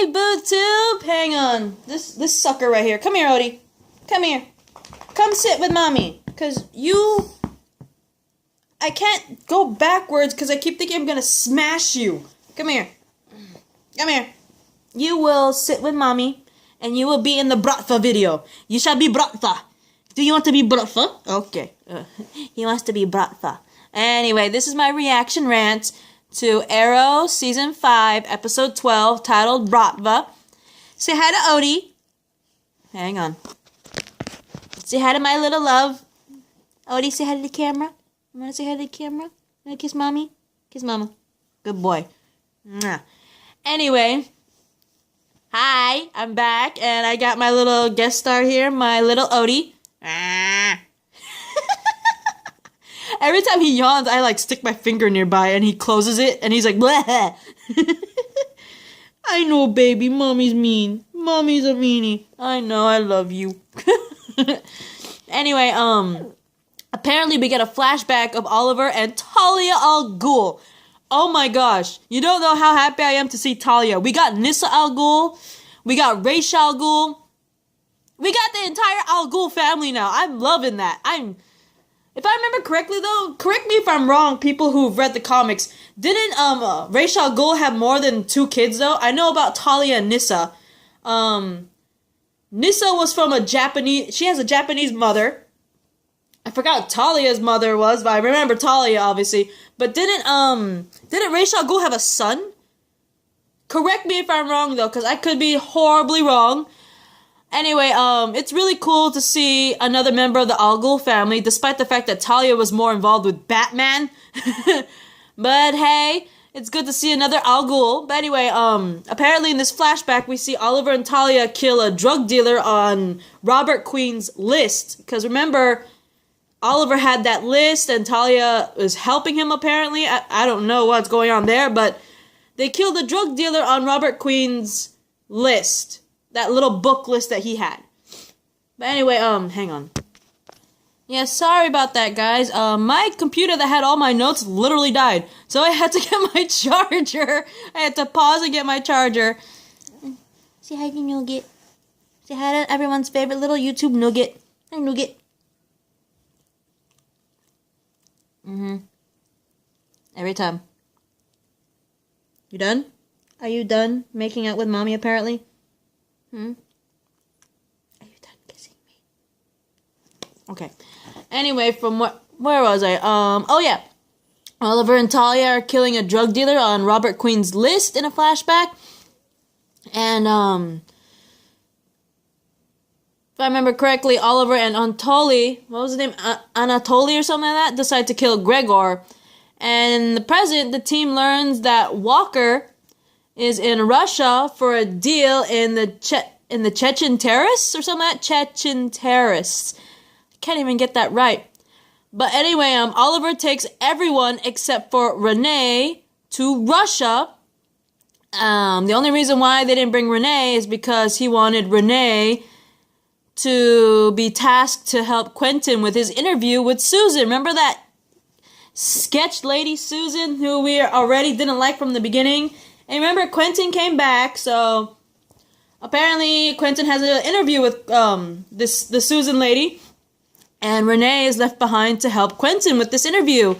Hey, BooTube! Hang on. This sucker right here. Come here, Odie. Come here. Come sit with mommy. Because I can't go backwards because I keep thinking I'm going to smash you. Come here. Come here. You will sit with mommy and you will be in the Bratva video. You shall be Bratva. Do you want to be Bratva? Okay. He wants to be Bratva. Anyway, this is my reaction rant to Arrow Season 5, Episode 12, titled Bratva. Say hi to Odie. Hang on. Say hi to my little love. Odie, say hi to the camera. You want to say hi to the camera? You want to kiss mommy? Kiss mama. Good boy. Mwah. Anyway, hi, I'm back, and I got my little guest star here, my little Odie. Every time he yawns, I like stick my finger nearby and he closes it and he's like, bleh. I know, baby, mommy's mean. Mommy's a meanie. I know, I love you. Anyway, apparently we get a flashback of Oliver and Talia al Ghul. Oh my gosh, you don't know how happy I am to see Talia. We got Nissa al Ghul. We got Ra's al Ghul. We got the entire al Ghul family now. I'm loving that. If I remember correctly, though, correct me if I'm wrong, people who've read the comics, didn't Ra's al Ghul have more than 2 kids, though? I know about Talia and Nissa. Nissa was from she has a Japanese mother. I forgot what Talia's mother was, but I remember Talia, obviously. But didn't Ra's al Ghul have a son? Correct me if I'm wrong, though, because I could be horribly wrong. Anyway, it's really cool to see another member of the Al Ghul family, despite the fact that Talia was more involved with Batman. But hey, it's good to see another Al Ghul. But anyway, apparently in this flashback, we see Oliver and Talia kill a drug dealer on Robert Queen's list. Because remember, Oliver had that list and Talia was helping him apparently. I don't know what's going on there, but they killed a drug dealer on Robert Queen's list. That little book list that he had. But anyway, hang on. Yeah, sorry about that, guys. My computer that had all my notes literally died. So I had to get my charger. I had to pause and get my charger. Say hi to Nugget. Say hi to everyone's favorite little YouTube Nugget. Hi, Nugget. Every time. You done? Are you done making out with mommy, apparently? Are you done kissing me? Okay. Anyway, from where was I? Oh yeah. Oliver and Talia are killing a drug dealer on Robert Queen's list in a flashback. And, if I remember correctly, Oliver and Anatoly, what was his name? Anatoly or something like that, decide to kill Gregor. And in the present, the team learns that Walker is in Russia for a deal in the Chechen terrorists or something like that. Chechen terrorists. I can't even get that right. But anyway, Oliver takes everyone except for Renee to Russia. The only reason why they didn't bring Renee is because he wanted Renee to be tasked to help Quentin with his interview with Susan. Remember that sketch lady Susan who we already didn't like from the beginning? And remember, Quentin came back, so apparently Quentin has an interview with the Susan lady, and Renee is left behind to help Quentin with this interview.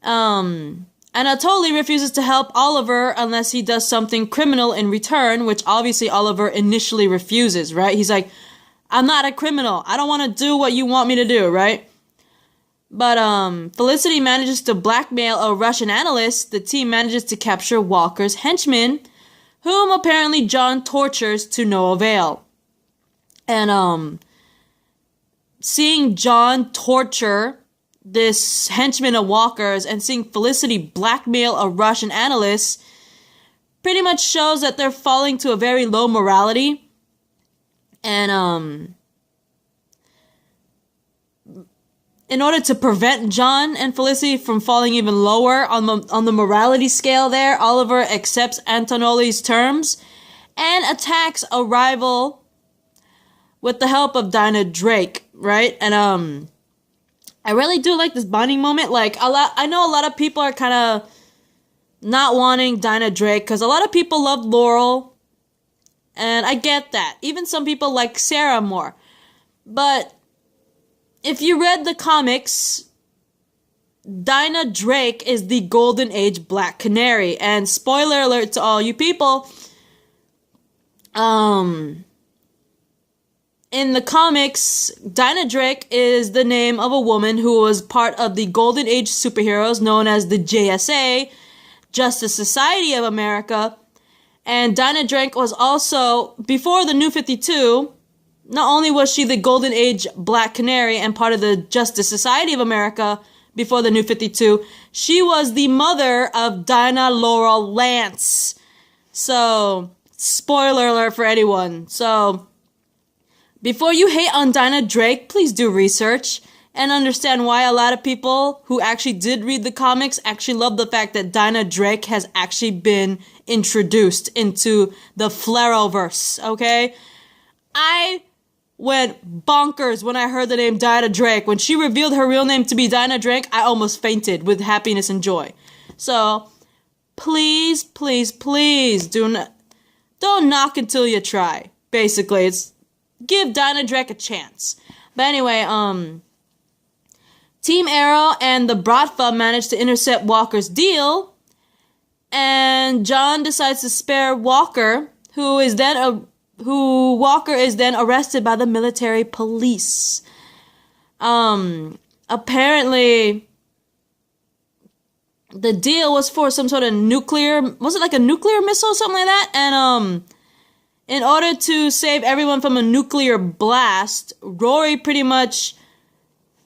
Anatoly refuses to help Oliver unless he does something criminal in return, which obviously Oliver initially refuses, right? He's like, I'm not a criminal. I don't want to do what you want me to do, right? But Felicity manages to blackmail a Russian analyst. The team manages to capture Walker's henchman, whom apparently John tortures to no avail. And seeing John torture this henchman of Walker's and seeing Felicity blackmail a Russian analyst pretty much shows that they're falling to a very low morality. And in order to prevent John and Felicity from falling even lower on the morality scale there, Oliver accepts Antonoli's terms and attacks a rival with the help of Dinah Drake, right? And I really do like this bonding moment. Like, I know a lot of people are kind of not wanting Dinah Drake because a lot of people loved Laurel And I get that. Even some people like Sarah more. But if you read the comics, Dinah Drake is the Golden Age Black Canary. And spoiler alert to all you people, in the comics, Dinah Drake is the name of a woman who was part of the Golden Age superheroes known as the JSA, Justice Society of America. And Dinah Drake was also, before the New 52, not only was she the Golden Age Black Canary and part of the Justice Society of America before the New 52, she was the mother of Dinah Laurel Lance. So, spoiler alert for anyone. So, before you hate on Dinah Drake, please do research and understand why a lot of people who actually did read the comics actually love the fact that Dinah Drake has actually been introduced into the Flareverse, okay? I went bonkers when I heard the name Dinah Drake. When she revealed her real name to be Dinah Drake, I almost fainted with happiness and joy. So, please, please, please don't knock until you try. Basically, it's give Dinah Drake a chance. But anyway, Team Arrow and the Bratva managed to intercept Walker's deal, and John decides to spare Walker, Walker is then arrested by the military police. Apparently, the deal was for some sort of was it like a nuclear missile or something like that? And, in order to save everyone from a nuclear blast, Rory pretty much,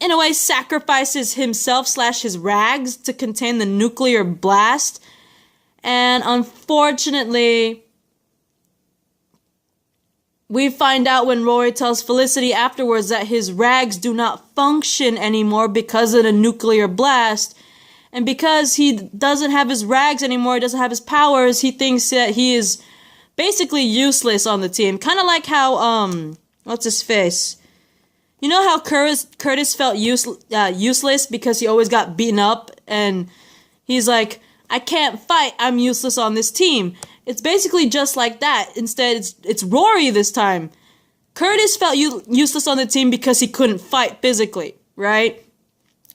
in a way, sacrifices himself / his rags to contain the nuclear blast. And unfortunately, we find out when Rory tells Felicity afterwards that his rags do not function anymore because of the nuclear blast. And because he doesn't have his rags anymore, he doesn't have his powers, he thinks that he is basically useless on the team. Kind of like how, what's his face? You know how Curtis felt useless because he always got beaten up, and he's like, I can't fight, I'm useless on this team. It's basically just like that. Instead, it's Rory this time. Curtis felt useless on the team because he couldn't fight physically, right?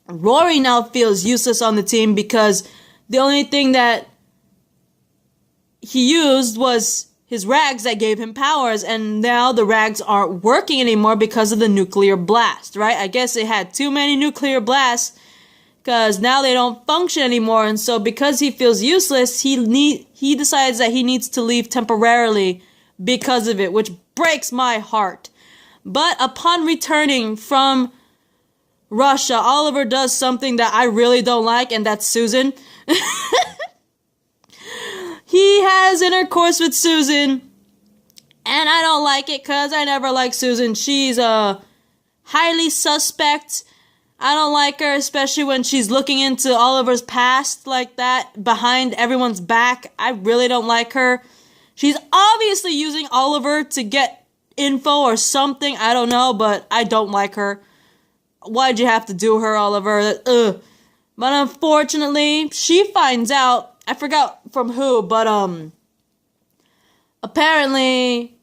Rory now feels useless on the team because the only thing that he used was his rags that gave him powers, and now the rags aren't working anymore because of the nuclear blast, right? I guess they had too many nuclear blasts because now they don't function anymore, and so because he feels useless, he decides that he needs to leave temporarily because of it, which breaks my heart. But upon returning from Russia, Oliver does something that I really don't like, and that's Susan. He has intercourse with Susan, and I don't like it because I never liked Susan. She's highly suspect. I don't like her, especially when she's looking into Oliver's past like that, behind everyone's back. I really don't like her. She's obviously using Oliver to get info or something. I don't know, but I don't like her. Why'd you have to do her, Oliver? Ugh. But unfortunately, she finds out. I forgot from who, but apparently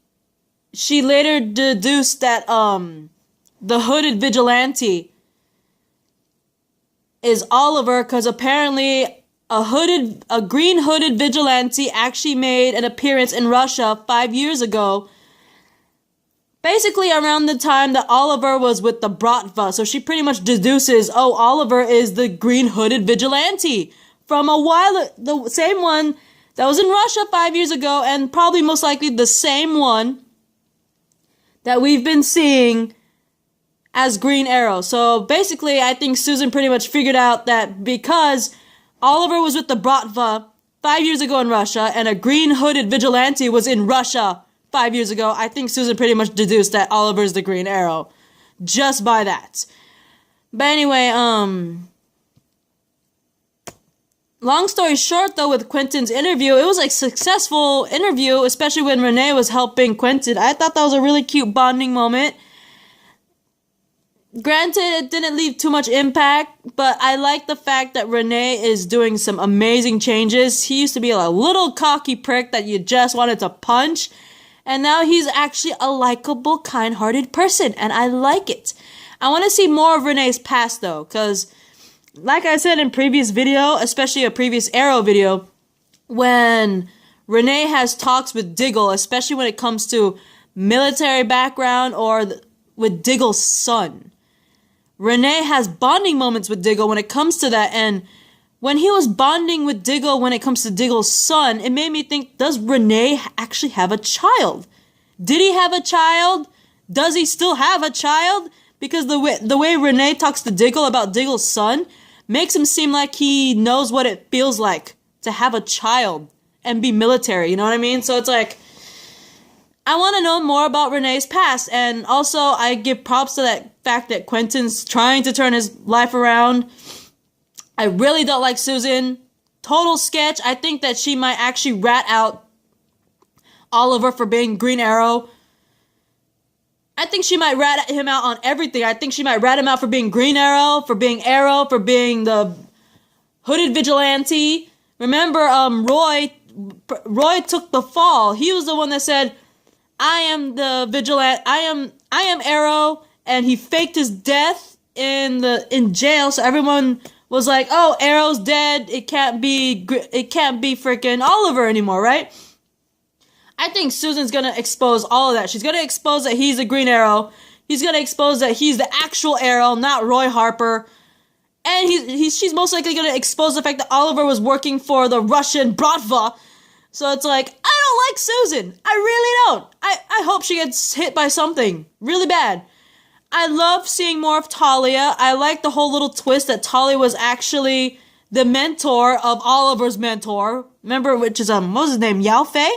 she later deduced that the hooded vigilante is Oliver, because apparently a green hooded vigilante actually made an appearance in Russia 5 years ago, basically around the time that Oliver was with the Bratva. So she pretty much deduces, oh, Oliver is the green hooded vigilante from the same one that was in Russia 5 years ago, and probably most likely the same one that we've been seeing as Green Arrow. So basically, I think Susan pretty much figured out that because Oliver was with the Bratva 5 years ago in Russia, and a green hooded vigilante was in Russia 5 years ago, I think Susan pretty much deduced that Oliver's the Green Arrow just by that. But anyway, long story short, though, with Quentin's interview, it was like a successful interview, especially when Renee was helping Quentin. I thought that was a really cute bonding moment. Granted, it didn't leave too much impact, but I like the fact that Renee is doing some amazing changes. He used to be a little cocky prick that you just wanted to punch, And now he's actually a likable, kind-hearted person, and I like it. I want to see more of Renee's past, though, because, like I said in previous video, especially a previous Arrow video, when Renee has talks with Diggle, especially when it comes to military background or with Diggle's son, Renee has bonding moments with Diggle when it comes to that, and when he was bonding with Diggle when it comes to Diggle's son, it made me think, does Renee actually have a child? Did he have a child? Does he still have a child? Because the way Renee talks to Diggle about Diggle's son makes him seem like he knows what it feels like to have a child and be military, you know what I mean? So it's like, I want to know more about Renee's past, and also I give props to that fact that Quentin's trying to turn his life around. I really don't like Susan. Total sketch. I think that she might actually rat out Oliver for being Green Arrow. I think she might rat him out on everything. I think she might rat him out for being Green Arrow, for being the hooded vigilante. Remember, Roy took the fall. He was the one that said, I am the vigilante, I am Arrow, and he faked his death in jail, so everyone was like, oh, Arrow's dead, it can't be freaking Oliver anymore, right? I think Susan's gonna expose all of that. She's gonna expose that he's a Green Arrow. He's gonna expose that he's the actual Arrow, not Roy Harper. And she's most likely gonna expose the fact that Oliver was working for the Russian Bratva. So it's like, I don't like Susan. I really don't. I hope she gets hit by something really bad. I love seeing more of Talia. I like the whole little twist that Talia was actually the mentor of Oliver's mentor. Remember, which is, what was his name? Yao Fei?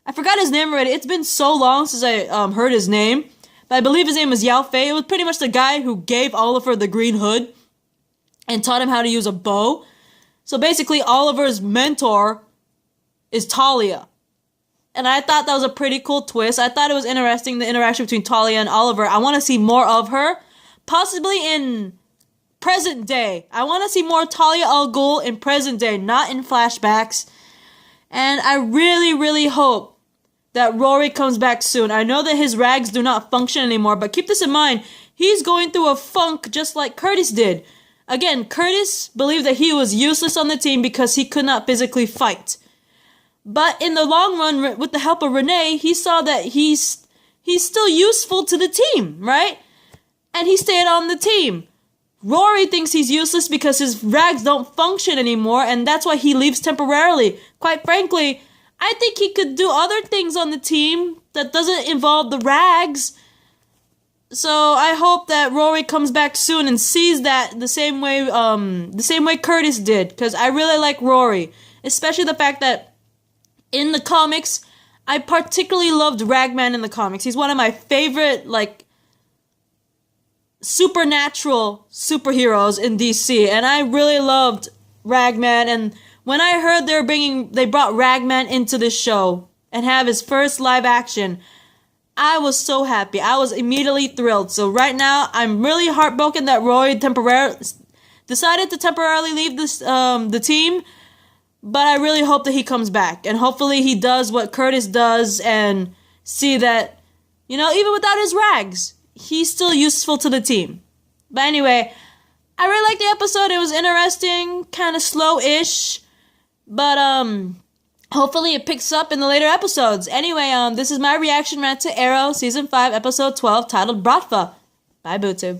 I forgot his name already. It's been so long since I heard his name. But I believe his name was Yao Fei. It was pretty much the guy who gave Oliver the green hood and taught him how to use a bow. So basically, Oliver's mentor is Talia. And I thought that was a pretty cool twist. I thought it was interesting, the interaction between Talia and Oliver. I want to see more of her, possibly in present day. I want to see more Talia al Ghul in present day, not in flashbacks. And I really, really hope that Rory comes back soon. I know that his rags do not function anymore, but keep this in mind. He's going through a funk just like Curtis did. Again, Curtis believed that he was useless on the team because he could not physically fight. But in the long run, with the help of Renee, he saw that he's still useful to the team, right? And he stayed on the team. Rory thinks he's useless because his rags don't function anymore, and that's why he leaves temporarily. Quite frankly, I think he could do other things on the team that doesn't involve the rags. So I hope that Rory comes back soon and sees that the same way Curtis did, because I really like Rory, especially the fact that in the comics, I particularly loved Ragman in the comics. He's one of my favorite, supernatural superheroes in DC, and I really loved Ragman. And when I heard they brought Ragman into this show and have his first live action, I was so happy. I was immediately thrilled. So right now, I'm really heartbroken that Roy decided to temporarily leave the team. But I really hope that he comes back. And hopefully he does what Curtis does and see that, even without his rags, he's still useful to the team. But anyway, I really liked the episode. It was interesting, kind of slow-ish. But hopefully it picks up in the later episodes. Anyway, this is my reaction rant to Arrow Season 5, Episode 12, titled Bratva. Bye, BooTube.